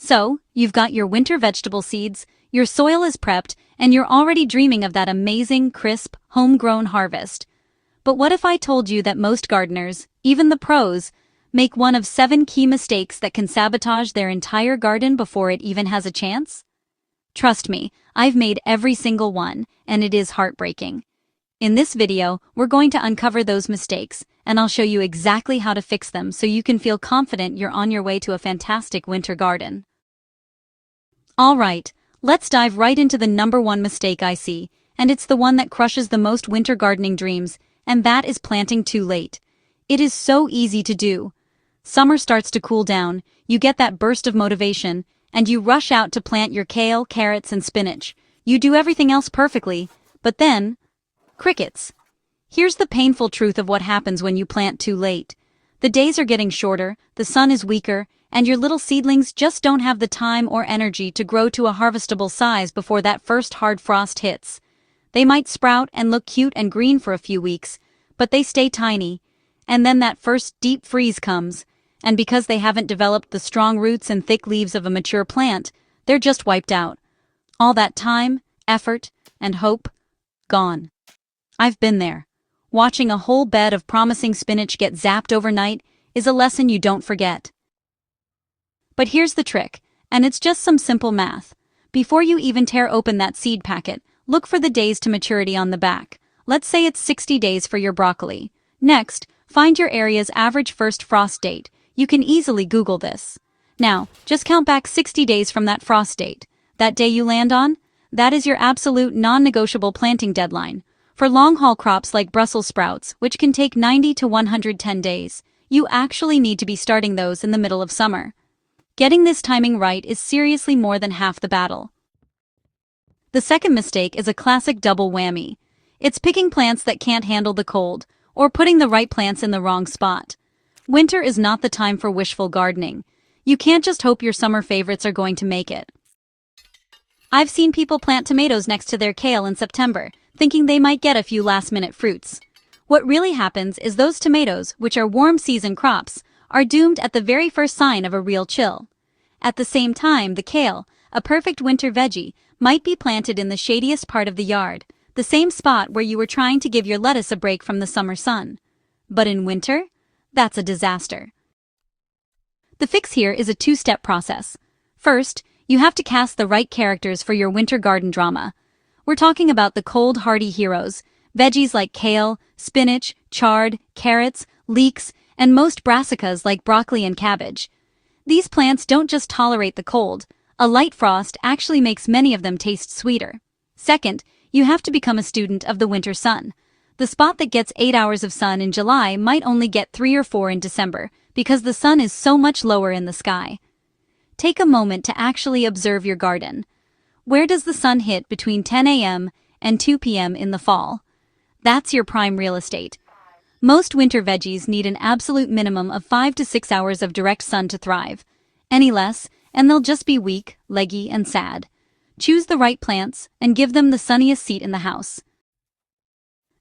So, you've got your winter vegetable seeds, your soil is prepped, and you're already dreaming of that amazing, crisp, homegrown harvest. But what if I told you that most gardeners, even the pros, make one of 7 key mistakes that can sabotage their entire garden before it even has a chance? Trust me, I've made every single one, and it is heartbreaking. In this video, we're going to uncover those mistakes, and I'll show you exactly how to fix them so you can feel confident you're on your way to a fantastic winter garden. Alright, let's dive right into the number 1 mistake I see, and it's the one that crushes the most winter gardening dreams, and that is planting too late. It is so easy to do. Summer starts to cool down, you get that burst of motivation, and you rush out to plant your kale, carrots, and spinach. You do everything else perfectly, but then, crickets. Here's the painful truth of what happens when you plant too late. The days are getting shorter, the sun is weaker, and your little seedlings just don't have the time or energy to grow to a harvestable size before that first hard frost hits. They might sprout and look cute and green for a few weeks, but they stay tiny, and then that first deep freeze comes, and because they haven't developed the strong roots and thick leaves of a mature plant, they're just wiped out. All that time, effort, and hope, gone. I've been there. Watching a whole bed of promising spinach get zapped overnight is a lesson you don't forget. But here's the trick, and it's just some simple math. Before you even tear open that seed packet, look for the days to maturity on the back. Let's say it's 60 days for your broccoli. Next, find your area's average first frost date. You can easily Google this. Now, just count back 60 days from that frost date. That day you land on? That is your absolute non-negotiable planting deadline. For long-haul crops like Brussels sprouts, which can take 90 to 110 days, you actually need to be starting those in the middle of summer. Getting this timing right is seriously more than half the battle. The second mistake is a classic double whammy. It's picking plants that can't handle the cold, or putting the right plants in the wrong spot. Winter is not the time for wishful gardening. You can't just hope your summer favorites are going to make it. I've seen people plant tomatoes next to their kale in September, thinking they might get a few last-minute fruits. What really happens is those tomatoes, which are warm season crops, are doomed at the very first sign of a real chill. At the same time, the kale, a perfect winter veggie, might be planted in the shadiest part of the yard, the same spot where you were trying to give your lettuce a break from the summer sun. But in winter, that's a disaster. The fix here is a 2-step process. First, you have to cast the right characters for your winter garden drama. We're talking about the cold, hardy heroes, veggies like kale, spinach, chard, carrots, leeks, and most brassicas like broccoli and cabbage. These plants don't just tolerate the cold. A light frost actually makes many of them taste sweeter. Second, you have to become a student of the winter sun. The spot that gets 8 hours of sun in July might only get 3 or 4 in December, because the sun is so much lower in the sky. Take a moment to actually observe your garden. Where does the sun hit between 10 a.m. and 2 p.m. in the fall? That's your prime real estate. Most winter veggies need an absolute minimum of 5 to 6 hours of direct sun to thrive. Any less, and they'll just be weak, leggy, and sad. Choose the right plants and give them the sunniest seat in the house.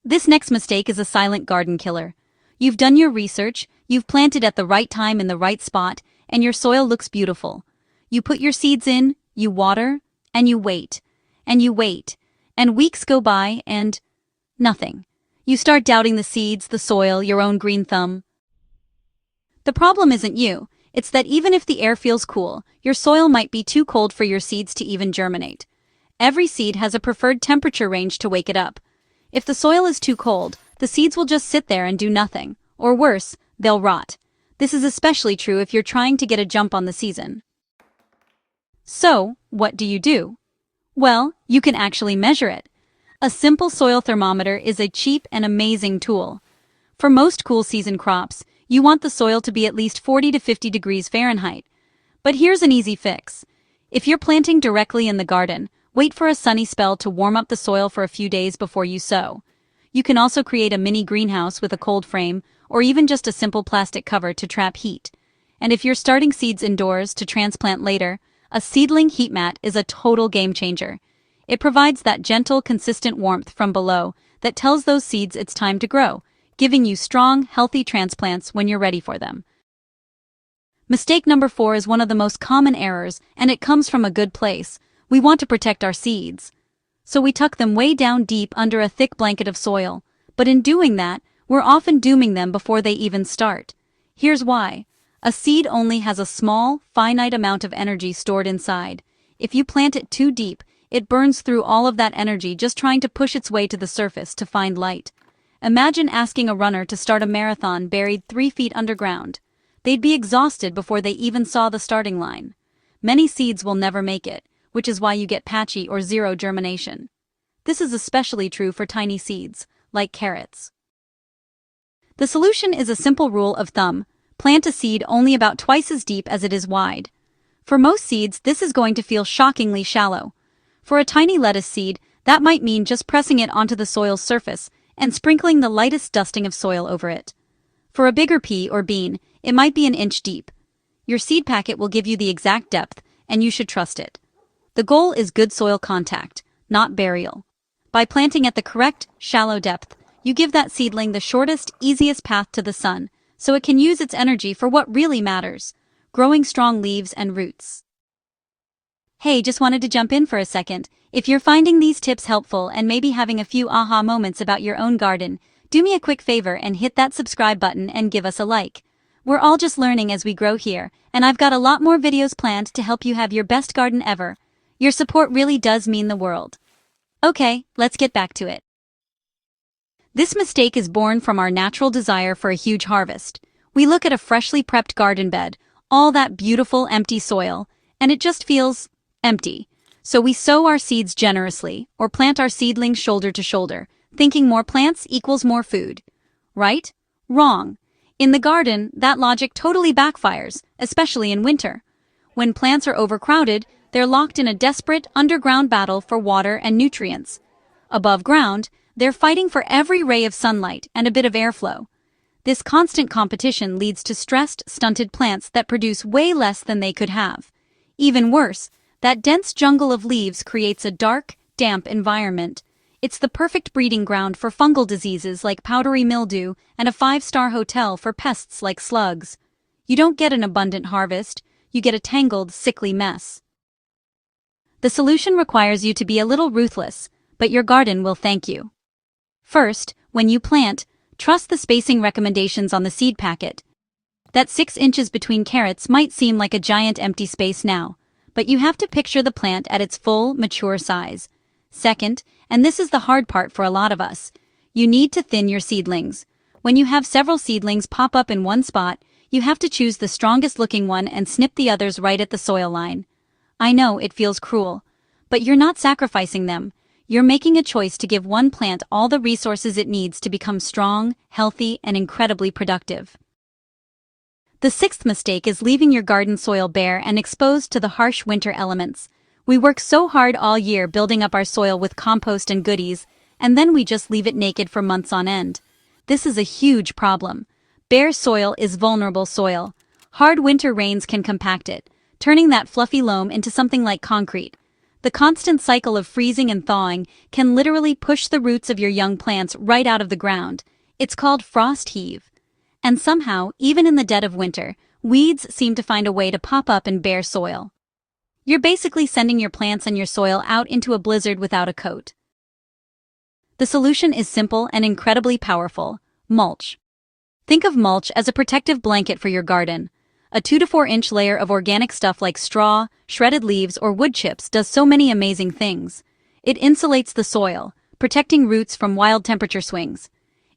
This next mistake is a silent garden killer. You've done your research, you've planted at the right time in the right spot, and your soil looks beautiful. You put your seeds in, you water, and you wait, and weeks go by and nothing. You start doubting the seeds, the soil, your own green thumb. The problem isn't you, it's that even if the air feels cool, your soil might be too cold for your seeds to even germinate. Every seed has a preferred temperature range to wake it up. If the soil is too cold, the seeds will just sit there and do nothing, or worse, they'll rot. This is especially true if you're trying to get a jump on the season. So, what do? Well, you can actually measure it. A simple soil thermometer is a cheap and amazing tool. For most cool season crops, you want the soil to be at least 40 to 50 degrees Fahrenheit. But here's an easy fix. If you're planting directly in the garden, wait for a sunny spell to warm up the soil for a few days before you sow. You can also create a mini greenhouse with a cold frame, or even just a simple plastic cover to trap heat. And if you're starting seeds indoors to transplant later, a seedling heat mat is a total game changer. It provides that gentle, consistent warmth from below that tells those seeds it's time to grow, giving you strong, healthy transplants when you're ready for them. Mistake number 4 is one of the most common errors, and it comes from a good place. We want to protect our seeds. So we tuck them way down deep under a thick blanket of soil. But in doing that, we're often dooming them before they even start. Here's why. A seed only has a small, finite amount of energy stored inside. If you plant it too deep, it burns through all of that energy just trying to push its way to the surface to find light. Imagine asking a runner to start a marathon buried 3 feet underground. They'd be exhausted before they even saw the starting line. Many seeds will never make it, which is why you get patchy or zero germination. This is especially true for tiny seeds, like carrots. The solution is a simple rule of thumb: plant a seed only about twice as deep as it is wide. For most seeds, this is going to feel shockingly shallow. For a tiny lettuce seed, that might mean just pressing it onto the soil's surface and sprinkling the lightest dusting of soil over it. For a bigger pea or bean, it might be an inch deep. Your seed packet will give you the exact depth, and you should trust it. The goal is good soil contact, not burial. By planting at the correct, shallow depth, you give that seedling the shortest, easiest path to the sun, so it can use its energy for what really matters: growing strong leaves and roots. Hey, just wanted to jump in for a second. If you're finding these tips helpful and maybe having a few aha moments about your own garden, do me a quick favor and hit that subscribe button and give us a like. We're all just learning as we grow here, and I've got a lot more videos planned to help you have your best garden ever. Your support really does mean the world. Okay, let's get back to it. This mistake is born from our natural desire for a huge harvest. We look at a freshly prepped garden bed, all that beautiful empty soil, and it just feels empty. So we sow our seeds generously, or plant our seedlings shoulder to shoulder, thinking more plants equals more food. Right? Wrong. In the garden, that logic totally backfires, especially in winter. When plants are overcrowded, they're locked in a desperate underground battle for water and nutrients. Above ground, they're fighting for every ray of sunlight and a bit of airflow. This constant competition leads to stressed, stunted plants that produce way less than they could have. Even worse, that dense jungle of leaves creates a dark, damp environment. It's the perfect breeding ground for fungal diseases like powdery mildew and a 5-star hotel for pests like slugs. You don't get an abundant harvest, you get a tangled, sickly mess. The solution requires you to be a little ruthless, but your garden will thank you. First, when you plant, trust the spacing recommendations on the seed packet. That 6 inches between carrots might seem like a giant empty space now, but you have to picture the plant at its full, mature size. Second, and this is the hard part for a lot of us, you need to thin your seedlings. When you have several seedlings pop up in one spot, you have to choose the strongest looking one and snip the others right at the soil line. I know it feels cruel, but you're not sacrificing them. You're making a choice to give one plant all the resources it needs to become strong, healthy, and incredibly productive. The 6th mistake is leaving your garden soil bare and exposed to the harsh winter elements. We work so hard all year building up our soil with compost and goodies, and then we just leave it naked for months on end. This is a huge problem. Bare soil is vulnerable soil. Hard winter rains can compact it, turning that fluffy loam into something like concrete. The constant cycle of freezing and thawing can literally push the roots of your young plants right out of the ground. It's called frost heave. And somehow, even in the dead of winter, weeds seem to find a way to pop up in bare soil. You're basically sending your plants and your soil out into a blizzard without a coat. The solution is simple and incredibly powerful: mulch. Think of mulch as a protective blanket for your garden. A 2 to 4 inch layer of organic stuff like straw, shredded leaves, or wood chips does so many amazing things. It insulates the soil, protecting roots from wild temperature swings.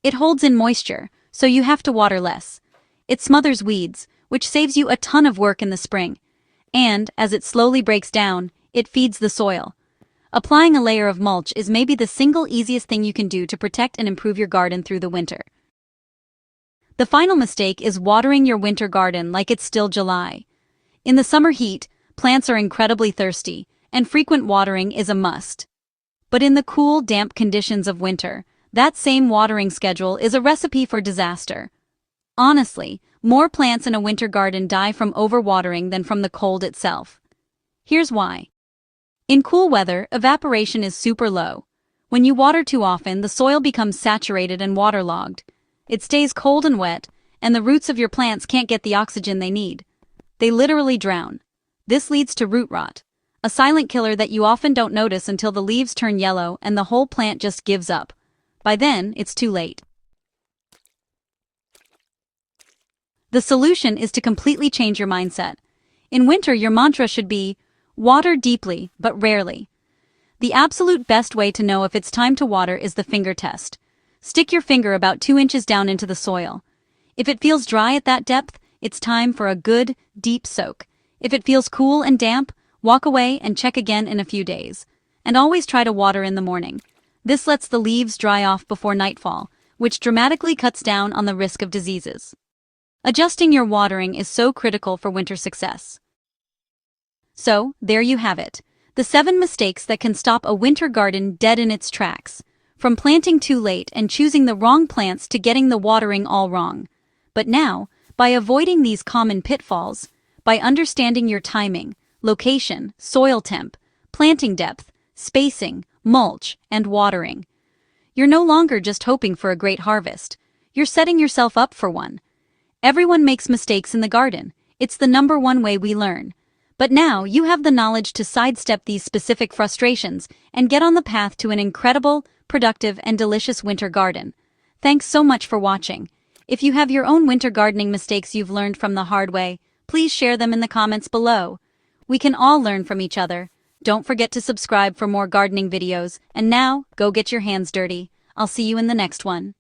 It holds in moisture, so you have to water less. It smothers weeds, which saves you a ton of work in the spring. And, as it slowly breaks down, it feeds the soil. Applying a layer of mulch is maybe the single easiest thing you can do to protect and improve your garden through the winter. The final mistake is watering your winter garden like it's still July. In the summer heat, plants are incredibly thirsty, and frequent watering is a must. But in the cool, damp conditions of winter, that same watering schedule is a recipe for disaster. Honestly, more plants in a winter garden die from overwatering than from the cold itself. Here's why. In cool weather, evaporation is super low. When you water too often, the soil becomes saturated and waterlogged. It stays cold and wet, and the roots of your plants can't get the oxygen they need. they literally drown. This leads to root rot, a silent killer that you often don't notice until the leaves turn yellow and the whole plant just gives up. By then, it's too late. The solution is to completely change your mindset. In winter, your mantra should be, water deeply, but rarely. The absolute best way to know if it's time to water is the finger test. Stick your finger about 2 inches down into the soil. If it feels dry at that depth, it's time for a good, deep soak. If it feels cool and damp, walk away and check again in a few days. And always try to water in the morning. This lets the leaves dry off before nightfall, which dramatically cuts down on the risk of diseases. Adjusting your watering is so critical for winter success. So, there you have it. The 7 mistakes that can stop a winter garden dead in its tracks. From planting too late and choosing the wrong plants to getting the watering all wrong. But now, by avoiding these common pitfalls, by understanding your timing, location, soil temp, planting depth, spacing, mulch, and watering, you're no longer just hoping for a great harvest. You're setting yourself up for one. Everyone makes mistakes in the garden. It's the #1 way we learn. But now you have the knowledge to sidestep these specific frustrations and get on the path to an incredible, productive, and delicious winter garden. Thanks so much for watching. If you have your own winter gardening mistakes you've learned from the hard way, please share them in the comments below. We can all learn from each other. Don't forget to subscribe for more gardening videos, and now, go get your hands dirty. I'll see you in the next one.